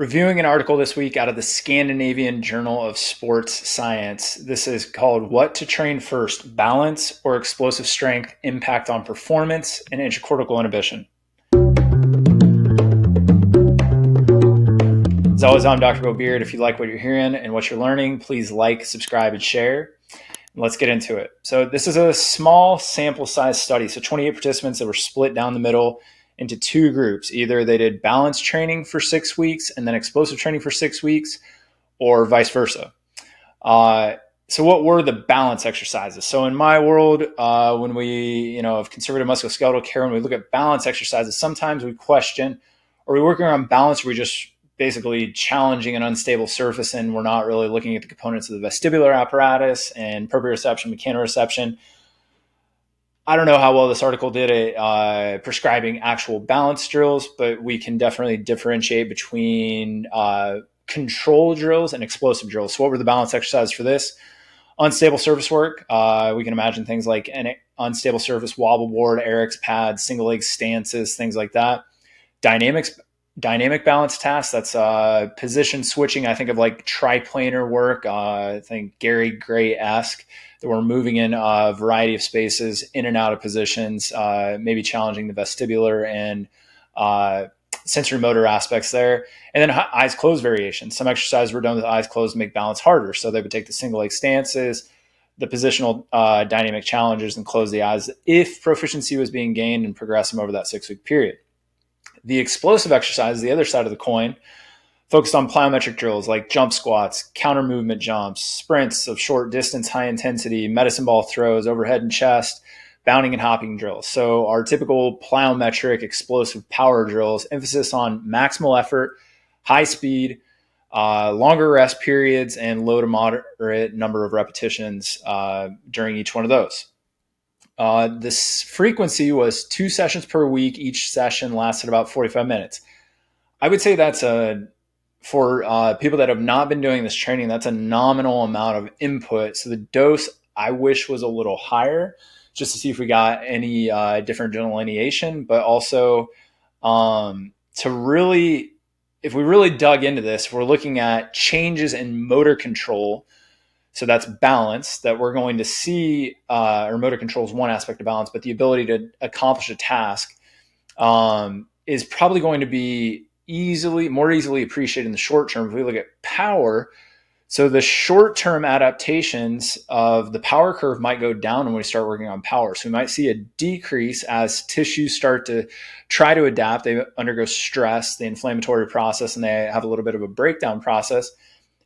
Reviewing an article this week out of the Scandinavian Journal of Sports Science. This is called What to Train First, Balance or Explosive Strength, Impact on Performance and Intracortical Inhibition. As always, I'm Dr. Bo Beard. If you like what you're hearing and what you're learning, please like, subscribe, and share. Let's get into it. So this is a small sample size study. So 28 participants that were split down the middle into two groups. Either they did balance training for 6 weeks and then explosive training for 6 weeks, or vice versa. So what were the balance exercises? So in my world, when we, of conservative musculoskeletal care, when we look at balance exercises, sometimes we question, are we working on balance, or are we just basically challenging an unstable surface, and we're not really looking at the components of the vestibular apparatus and proprioception, mechanoreception. I don't know how well this article did at prescribing actual balance drills, but we can definitely differentiate between control drills and explosive drills. So what were the balance exercises for this? Unstable surface work. We can imagine things like an unstable surface, wobble board, Eric's pads, single leg stances, things like that. Dynamic balance tasks, that's position switching. I think of like triplanar work. I think Gary Gray-esque, that we're moving in a variety of spaces in and out of positions, maybe challenging the vestibular and sensory motor aspects there. And then eyes closed variations. Some exercises were done with eyes closed to make balance harder. So they would take the single leg stances, the positional dynamic challenges, and close the eyes if proficiency was being gained, and progress them over that 6-week period. The explosive exercises, the other side of the coin, focused on plyometric drills like jump squats, counter movement jumps, sprints of short distance, high intensity, medicine ball throws, overhead and chest, bounding and hopping drills. So our typical plyometric explosive power drills, emphasis on maximal effort, high speed, longer rest periods, and low to moderate number of repetitions during each one of those. This frequency was 2 sessions per week. Each session lasted about 45 minutes. I would say that's for people that have not been doing this training, that's a nominal amount of input. So the dose I wish was a little higher, just to see if we got any different delineation, but also if we really dug into this, we're looking at changes in motor control. So that's balance that we're going to see, or motor control is one aspect of balance, but the ability to accomplish a task is probably going to be more easily appreciated in the short term. If we look at power, so the short-term adaptations of the power curve might go down when we start working on power. So we might see a decrease as tissues start to try to adapt. They undergo stress, the inflammatory process, and they have a little bit of a breakdown process.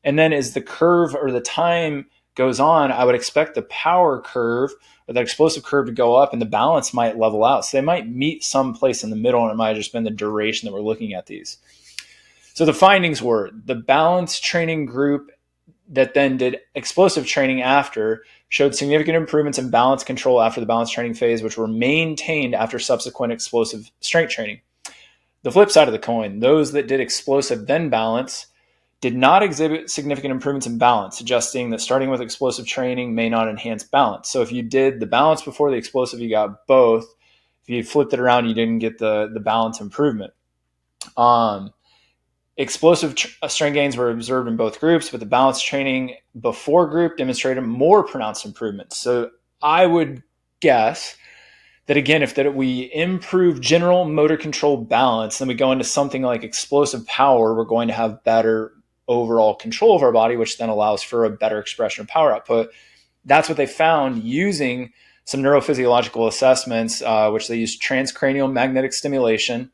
And then as the curve or the time goes on, I would expect the power curve or the explosive curve to go up, and the balance might level out. So they might meet someplace in the middle, and it might have just been the duration that we're looking at these. So the findings were the balance training group that then did explosive training after showed significant improvements in balance control after the balance training phase, which were maintained after subsequent explosive strength training. The flip side of the coin, those that did explosive then balance did not exhibit significant improvements in balance, suggesting that starting with explosive training may not enhance balance. So if you did the balance before the explosive, you got both. If you flipped it around, you didn't get the balance improvement. Explosive strength gains were observed in both groups, but the balance training before group demonstrated more pronounced improvements. So I would guess that, again, if we improve general motor control balance, then we go into something like explosive power, we're going to have better overall control of our body, which then allows for a better expression of power output. That's what they found using some neurophysiological assessments, which they use transcranial magnetic stimulation,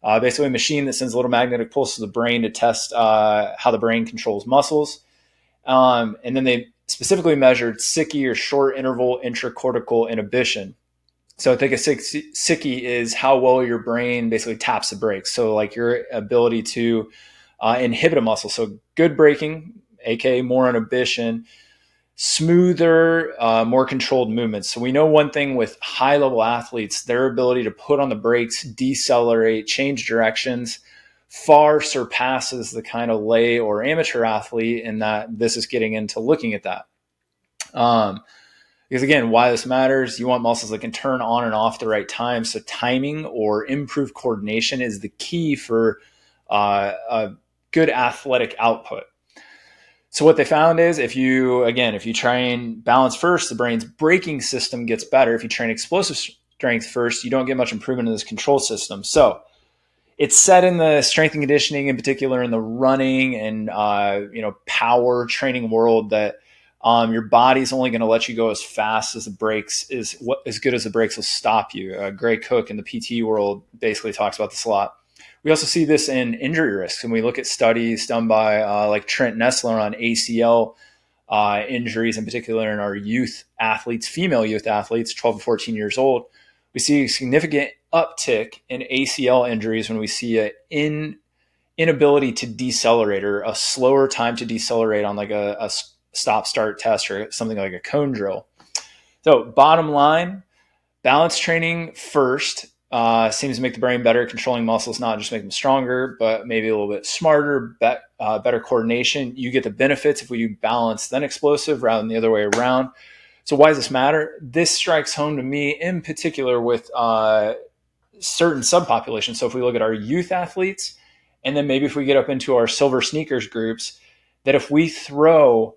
basically a machine that sends little magnetic pulses to the brain to test how the brain controls muscles. And then they specifically measured SICI, or short interval intracortical inhibition. So I think a SICI is how well your brain basically taps the brakes. So like your ability to inhibit a muscle. So good braking, aka more inhibition, smoother, more controlled movements. So we know one thing with high level athletes, their ability to put on the brakes, decelerate, change directions far surpasses the kind of lay or amateur athlete, in that this is getting into looking at that. Because again, why this matters, you want muscles that can turn on and off the right time. So timing or improved coordination is the key for good athletic output. So what they found is if you train balance first, the brain's braking system gets better. If you train explosive strength first, you don't get much improvement in this control system. So it's said in the strength and conditioning, in particular in the running and power training world, that your body's only going to let you go as fast as the brakes as good as the brakes will stop you. Gray Cook in the PT world basically talks about this a lot. We also see this in injury risks, and we look at studies done by like Trent Nestler on ACL injuries, in particular in our youth athletes, female youth athletes, 12 to 14 years old. We see a significant uptick in ACL injuries when we see an inability to decelerate, or a slower time to decelerate on like a stop-start test or something like a cone drill. So bottom line, balance training first seems to make the brain better. Controlling muscles, not just make them stronger, but maybe a little bit smarter, better coordination. You get the benefits if we do balance, then explosive, rather than the other way around. So why does this matter? This strikes home to me in particular with certain subpopulations. So if we look at our youth athletes, and then maybe if we get up into our silver sneakers groups, that if we throw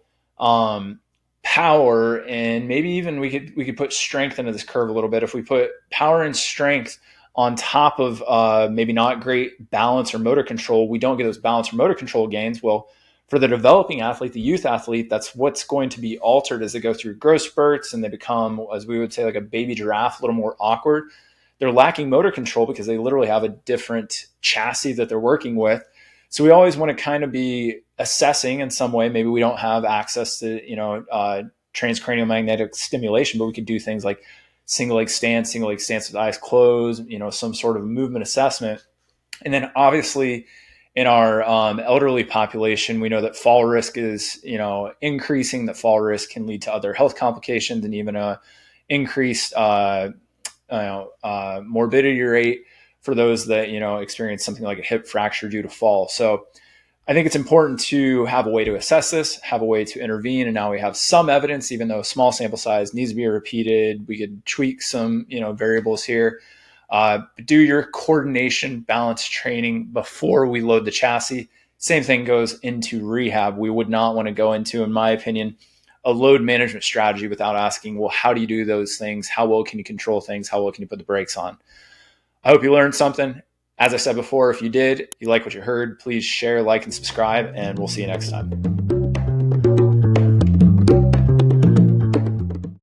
power, and maybe even we could put strength into this curve a little bit. If we put power and strength on top of maybe not great balance or motor control, we don't get those balance or motor control gains. Well, for the developing athlete, the youth athlete, that's what's going to be altered as they go through growth spurts and they become, as we would say, like a baby giraffe, a little more awkward. They're lacking motor control because they literally have a different chassis that they're working with. So we always want to kind of be assessing in some way. Maybe we don't have access to, transcranial magnetic stimulation, but we could do things like single leg stance with eyes closed, some sort of movement assessment. And then obviously in our elderly population, we know that fall risk is, increasing, that fall risk can lead to other health complications and even a increased morbidity rate for those that, experience something like a hip fracture due to fall. So I think it's important to have a way to assess this, have a way to intervene. And now we have some evidence, even though small sample size needs to be repeated. We could tweak some, variables here. Do your coordination balance training before we load the chassis. Same thing goes into rehab. We would not want to go into, in my opinion, a load management strategy without asking, well, how do you do those things? How well can you control things? How well can you put the brakes on? I hope you learned something. As I said before, if you did, you like what you heard, please share, like, and subscribe, and we'll see you next time.